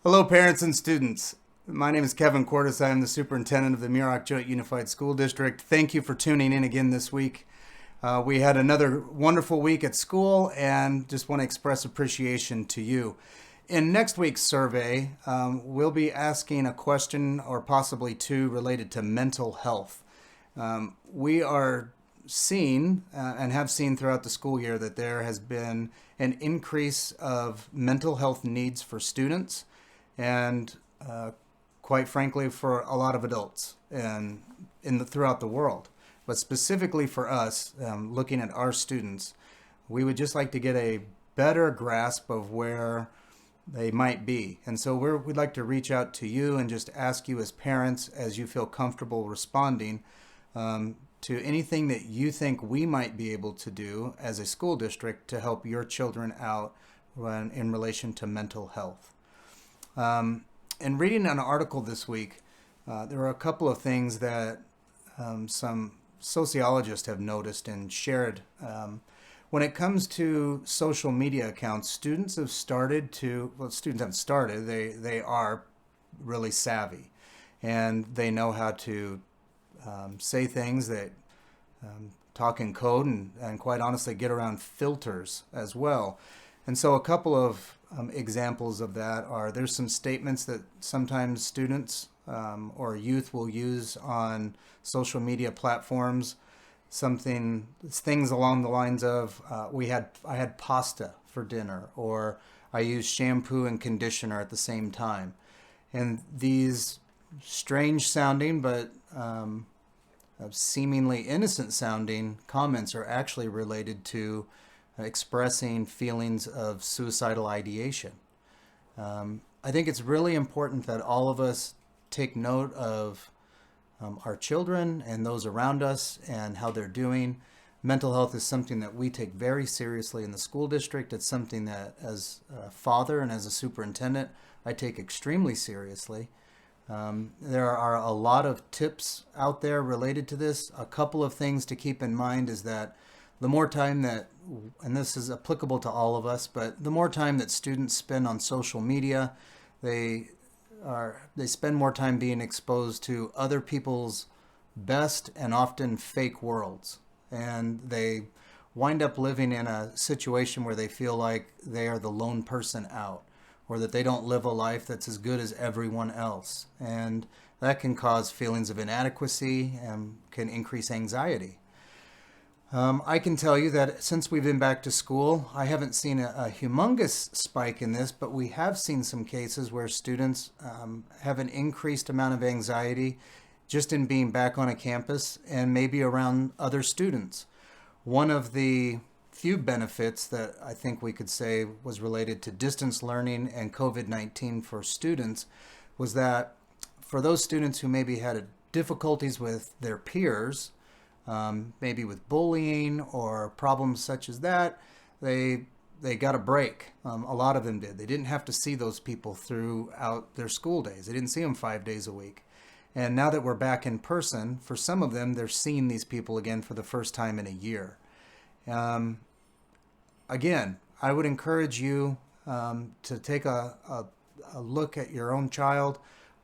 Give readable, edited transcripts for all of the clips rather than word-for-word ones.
Hello, parents and students. My name is Kevin Cordes. I am the superintendent of the Muroc Joint Unified School District. Thank you for tuning in again this week. We had another wonderful week at school and just want to express appreciation to you. In next week's survey, we'll be asking a question or possibly two related to mental health. We are seeing and have seen throughout the school year that there has been an increase of mental health needs for students and quite frankly for a lot of adults and throughout the world. But specifically for us, looking at our students, we would just like to get a better grasp of where they might be. And so we'd like to reach out to you and just ask you as parents, as you feel comfortable responding, to anything that you think we might be able to do as a school district to help your children out in relation to mental health. In reading an article this week, there are a couple of things that some sociologists have noticed and shared. When it comes to social media accounts, students have started to, well, students haven't started, they are really savvy and they know how to say things that talk in code and quite honestly get around filters as well. And so a couple of examples of that are there's some statements that sometimes students or youth will use on social media platforms. Things along the lines of I had pasta for dinner, or I used shampoo and conditioner at the same time. And these strange sounding but seemingly innocent sounding comments are actually related to expressing feelings of suicidal ideation. I think it's really important that all of us take note of our children and those around us and how they're doing. Mental health is something that we take very seriously in the school district. It's something that, as a father and as a superintendent, I take extremely seriously. There are a lot of tips out there related to this. A couple of things to keep in mind is that the more time that, and this is applicable to all of us, but the more time that students spend on social media, they spend more time being exposed to other people's best and often fake worlds. And they wind up living in a situation where they feel like they are the lone person out, or that they don't live a life that's as good as everyone else. And that can cause feelings of inadequacy and can increase anxiety. I can tell you that since we've been back to school, I haven't seen a humongous spike in this, but we have seen some cases where students have an increased amount of anxiety just in being back on a campus and maybe around other students. One of the few benefits that I think we could say was related to distance learning and COVID-19 for students was that for those students who maybe had difficulties with their peers, maybe with bullying or problems such as that, they got a break. A lot of them did. They didn't have to see those people throughout their school days. They didn't see them 5 days a week. And now that we're back in person, for some of them, they're seeing these people again for the first time in a year. Again, I would encourage you to take a look at your own child.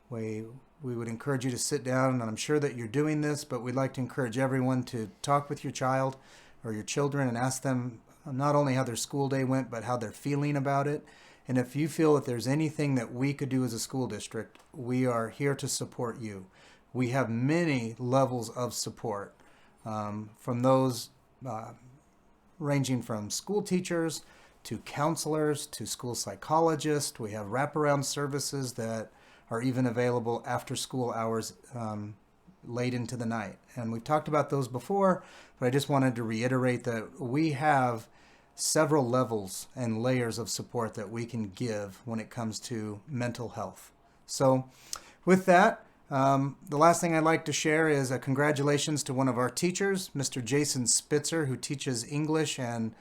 We would encourage you to sit down, and I'm sure that you're doing this, but we'd like to encourage everyone to talk with your child or your children and ask them not only how their school day went, but how they're feeling about it. And if you feel that there's anything that we could do as a school district, we are here to support you. We have many levels of support from those ranging from school teachers to counselors to school psychologists. We have wraparound services that are even available after school hours late into the night. And we've talked about those before, but I just wanted to reiterate that we have several levels and layers of support that we can give when it comes to mental health. So with that, the last thing I'd like to share is a congratulations to one of our teachers, Mr. Jason Spitzer, who teaches English and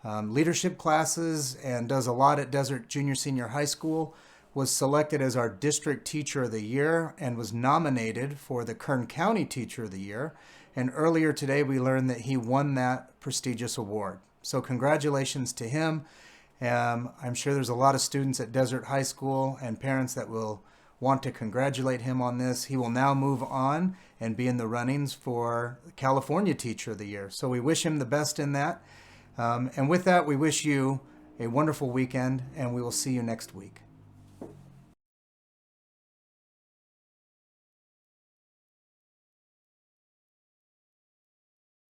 leadership classes and does a lot at Desert Junior Senior High School. Was selected as our District Teacher of the Year and was nominated for the Kern County Teacher of the Year. And earlier today, we learned that he won that prestigious award. So congratulations to him. I'm sure there's a lot of students at Desert High School and parents that will want to congratulate him on this. He will now move on and be in the runnings for California Teacher of the Year. So we wish him the best in that. And with that, we wish you a wonderful weekend, and we will see you next week.